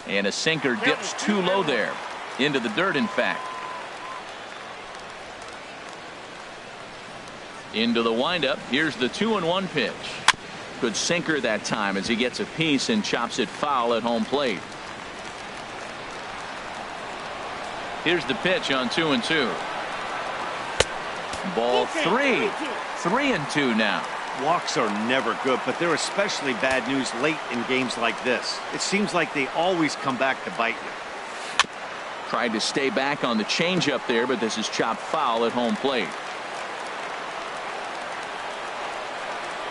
And a sinker dips too low there. Into the dirt, in fact. Into the windup. Here's the 2-1 pitch. Good sinker that time as he gets a piece and chops it foul at home plate. Here's the pitch on 2-2. Ball 3. 3-2 now. Walks are never good, but they're especially bad news late in games like this. It seems like they always come back to bite you. Tried to stay back on the changeup there, but this is chopped foul at home plate.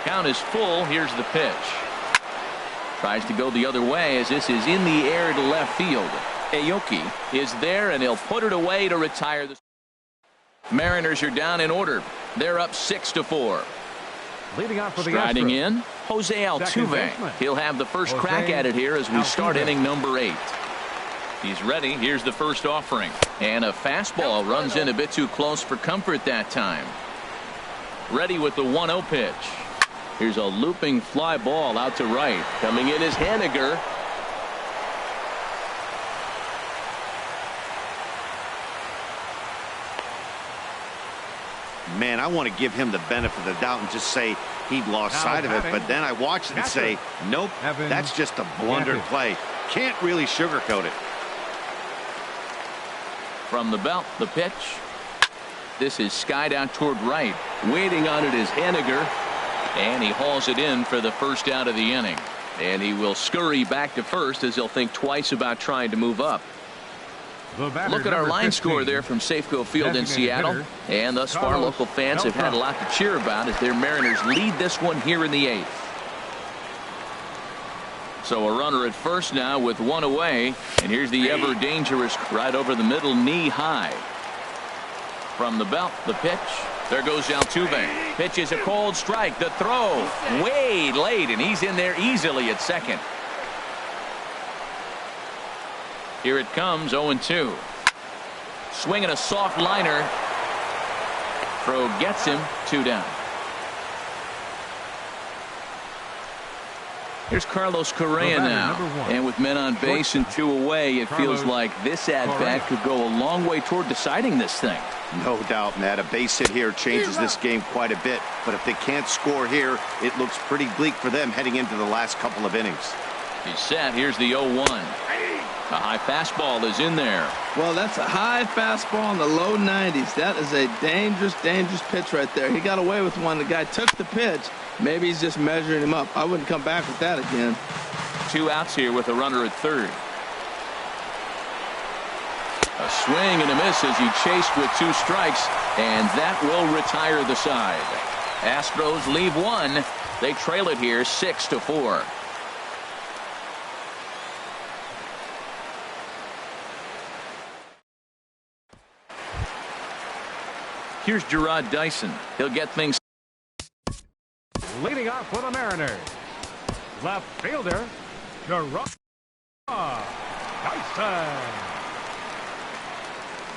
Count is full. Here's the pitch. Tries to go the other way as this is in the air to left field. Aoki is there, and he'll put it away to retire. The Mariners are down in order. They're up 6-4. Leading off for the Striding Astros, in, Jose Altuve. He'll have the first crack at it here as we start inning number 8. He's ready. Here's the first offering. And a fastball runs in a bit too close for comfort that time. Ready with the 1-0 pitch. Here's a looping fly ball out to right. Coming in is Haniger. Man, I want to give him the benefit of the doubt and just say he'd lost sight of it, but then I watched it and say, nope, that's just a blundered play. Can't really sugarcoat it. From the belt, the pitch. This is skied out toward right. Waiting on it is Haniger. And he hauls it in for the first out of the inning. And he will scurry back to first as he'll think twice about trying to move up. Look at our line score there from Safeco Field in Seattle. And thus far, local fans have had a lot to cheer about as their Mariners lead this one here in the 8th. So a runner at first now with 1 away. And here's the ever dangerous right over the middle, knee high. From the belt, the pitch. There goes Altuve. Pitch is a cold strike. The throw way late, and he's in there easily at second. Here it comes, 0-2. Swinging a soft liner. Throw gets him, 2 down. Here's Carlos Correa now. And with men on base and 2 away, it feels like this at-bat could go a long way toward deciding this thing. No doubt, Matt. A base hit here changes this game quite a bit. But if they can't score here, it looks pretty bleak for them heading into the last couple of innings. He's set. Here's the 0-1. A high fastball is in there. Well, that's a high fastball in the low 90s. That is a dangerous, dangerous pitch right there. He got away with one. The guy took the pitch. Maybe he's just measuring him up. I wouldn't come back with that again. 2 outs here with a runner at third. A swing and a miss as he chased with 2 strikes, and that will retire the side. Astros leave 1. They trail it here 6-4. Here's Jarrod Dyson. He'll get things. Leading off for the Mariners, left fielder, Jarrod Dyson.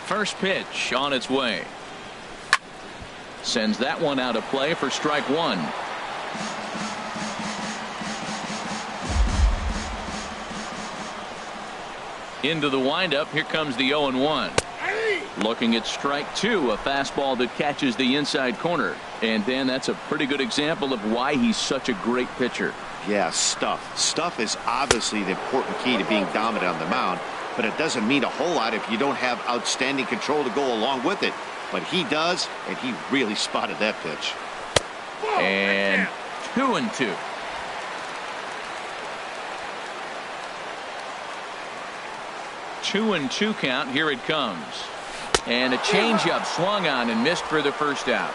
First pitch on its way. Sends that one out of play for strike 1. Into the windup. Here comes the 0-1. Looking at strike 2, a fastball that catches the inside corner. And Dan, that's a pretty good example of why he's such a great pitcher. Yeah, stuff. Stuff is obviously the important key to being dominant on the mound, but it doesn't mean a whole lot if you don't have outstanding control to go along with it. But he does, and he really spotted that pitch. And 2-2. Two and 2 count. Here it comes. And a changeup swung on and missed for the first out.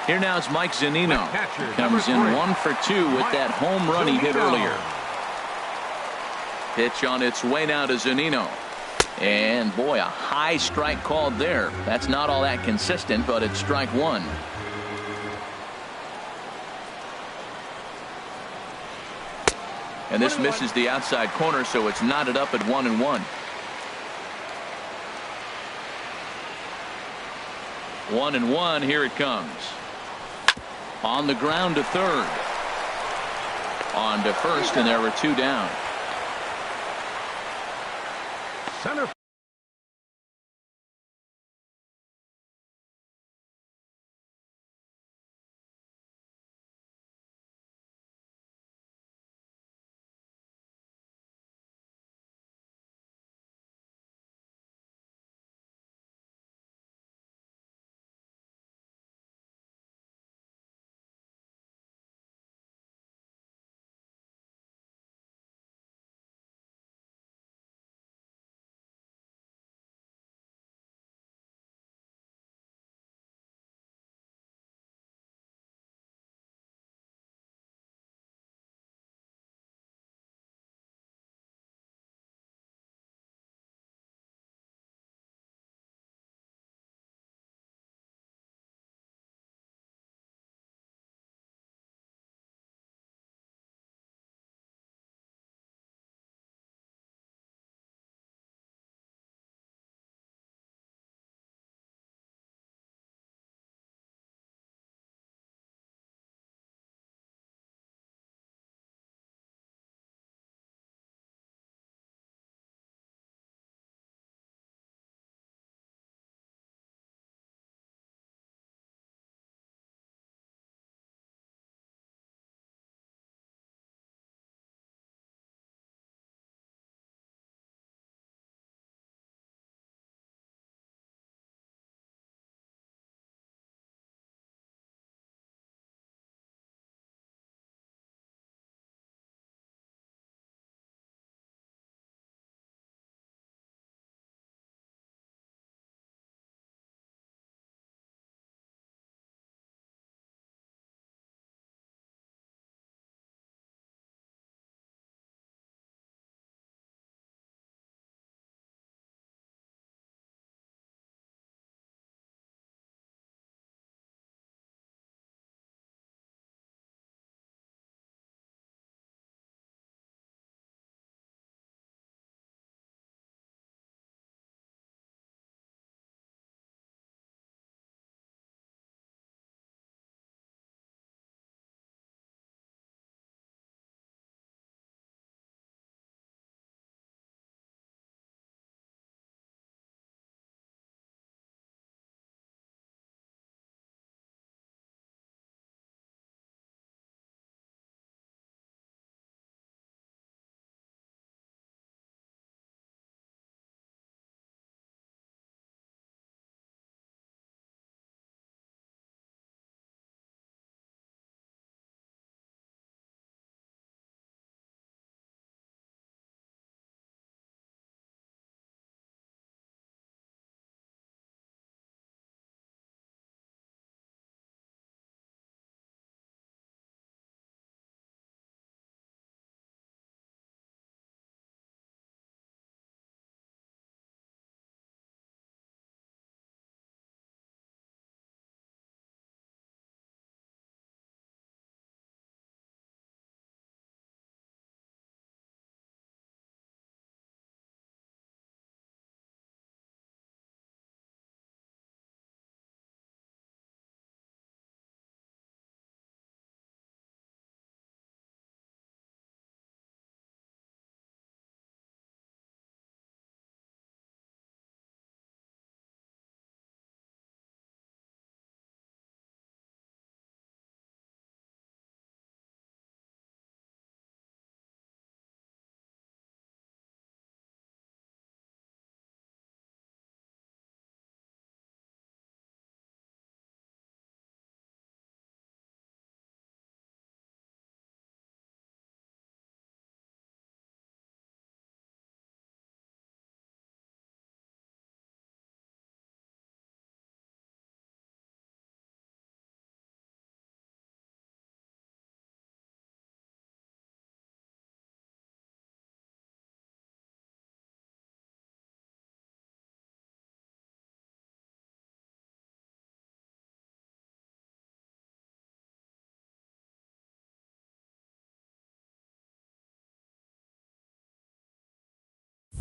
Here now is Mike Zunino. Comes in 1 for 2 with that home run he hit earlier. Pitch on its way now to Zunino. And boy, a high strike called there. That's not all that consistent, but it's strike 1. And this misses the outside corner, so it's knotted up at 1-1. 1-1. Here it comes. On the ground to third. On to first, and there were 2 down. Center.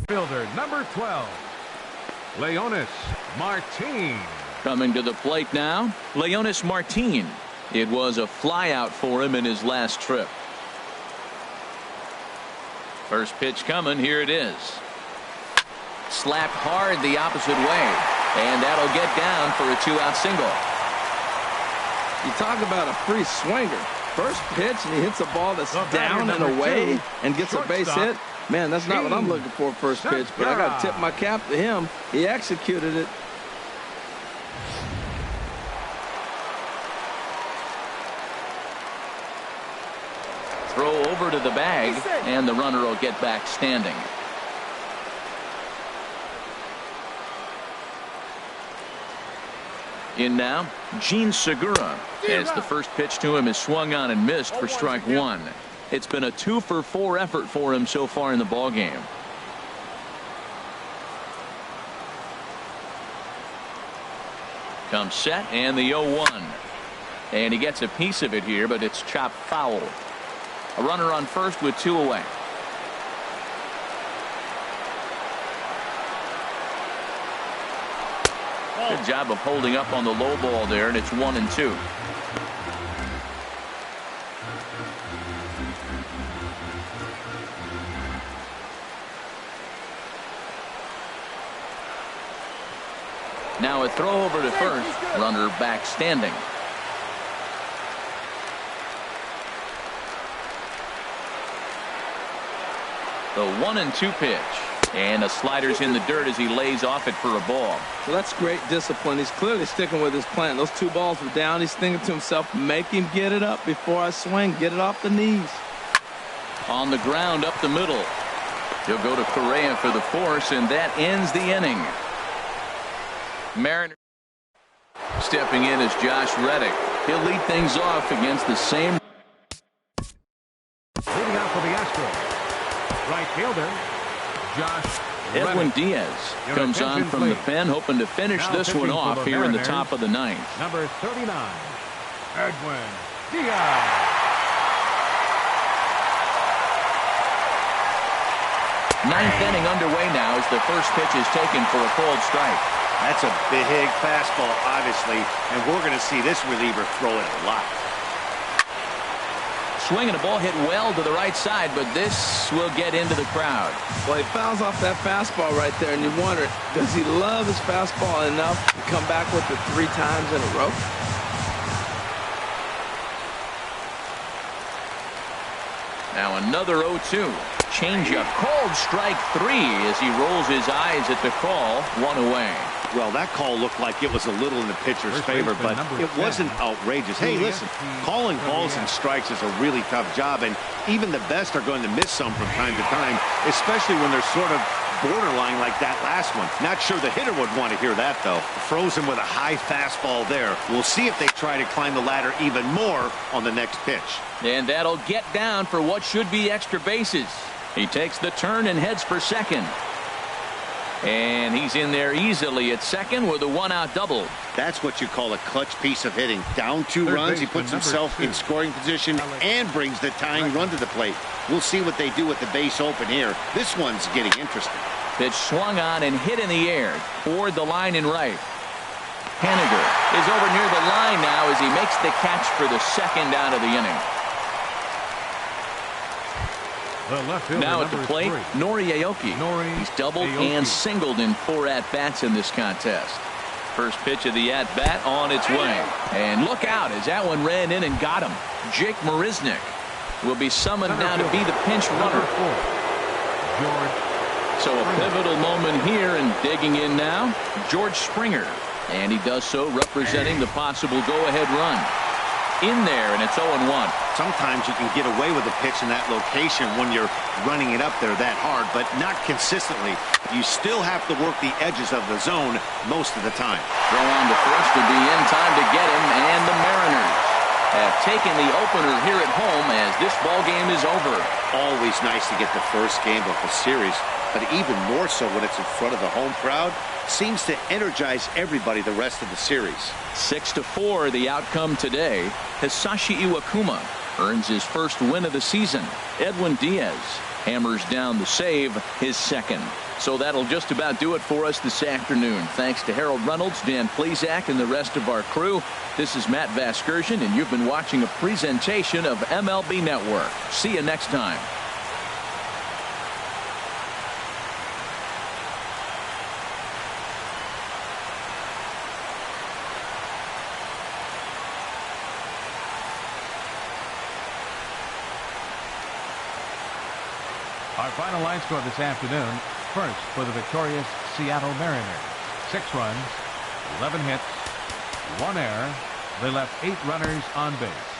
Fielder number 12, Leonys Martin. Coming to the plate now, Leonis Martin. It was a flyout for him in his last trip. First pitch coming. Here it is. Slapped hard the opposite way, and that'll get down for a 2-out single. You talk about a free swinger. First pitch, and he hits a ball that's down and away and gets a base hit. Man, that's not what I'm looking for first pitch, but I got to tip my cap to him. He executed it. Throw over to the bag, and the runner will get back standing. In now, Gene Segura, as the first pitch to him is swung on and missed for strike one. It's been a 2-for-4 effort for him so far in the ballgame. Comes set, and the 0-1. And he gets a piece of it here, but it's chopped foul. A runner on first with 2 away. Good job of holding up on the low ball there, and it's 1-2. Now a throw over to first. Runner back standing. The 1-2 pitch. And a slider's in the dirt as he lays off it for a ball. Well, that's great discipline. He's clearly sticking with his plan. Those 2 balls were down. He's thinking to himself, make him get it up before I swing. Get it off the knees. On the ground up the middle. He'll go to Correa for the force, and that ends the inning. Mariners stepping in as Josh Reddick. He'll lead things off against the same. Leading out for the Astros, right fielder Josh Edwin Reddick. Diaz comes on from the pen, hoping to finish Now this one pitching for off the here in the Mariners, top of the 9th. Number 39, Edwin Diaz. Ninth inning underway now as the first pitch is taken for a called strike. That's a big fastball, obviously, and we're going to see this reliever throw it a lot. Swinging a ball hit well to the right side, but this will get into the crowd. Well, he fouls off that fastball right there, and you wonder, does he love his fastball enough to come back with it 3 times in a row? Now another 0-2. Changeup called strike 3 as he rolls his eyes at the call. 1 away. Well, that call looked like it was a little in the pitcher's favor, but it wasn't outrageous. Hey, listen, calling balls and strikes is a really tough job, and even the best are going to miss some from time to time, especially when they're sort of borderline like that last one. Not sure the hitter would want to hear that, though. Frozen with a high fastball there. We'll see if they try to climb the ladder even more on the next pitch. And that'll get down for what should be extra bases. He takes the turn and heads for second. And he's in there easily at second with a 1-out double. That's what you call a clutch piece of hitting. Down 2 runs, he puts himself in scoring position and brings the tying run to the plate. We'll see what they do with the base open here. This one's getting interesting. Pitch swung on and hit in the air toward the line in right. Haniger is over near the line now as he makes the catch for the second out of the inning. Now at the plate, Nori Aoki. He's doubled and singled in 4 at-bats in this contest. First pitch of the at-bat on its way. And look out as that one ran in and got him. Jake Marisnick will be summoned now to be the pinch runner. So a pivotal moment here, and digging in now, George Springer. And he does so representing the possible go-ahead run. In there, and it's 0-1. Sometimes you can get away with a pitch in that location when you're running it up there that hard, but not consistently. You still have to work the edges of the zone most of the time. Throw on to first to be in time to get him, and the Mariners have taken the opener here at home as this ball game is over. Always nice to get the first game of the series, but even more so when it's in front of the home crowd. Seems to energize everybody the rest of the series. 6-4 the outcome today. Hisashi Iwakuma earns his first win of the season. Edwin Diaz hammers down the save, his second. So that'll just about do it for us this afternoon. Thanks to Harold Reynolds, Dan Plesac, and the rest of our crew. This is Matt Vasgersian, and you've been watching a presentation of MLB Network. See you next time. Our final line score this afternoon. First for the victorious Seattle Mariners. 6 runs, 11 hits, 1 error. They left 8 runners on base.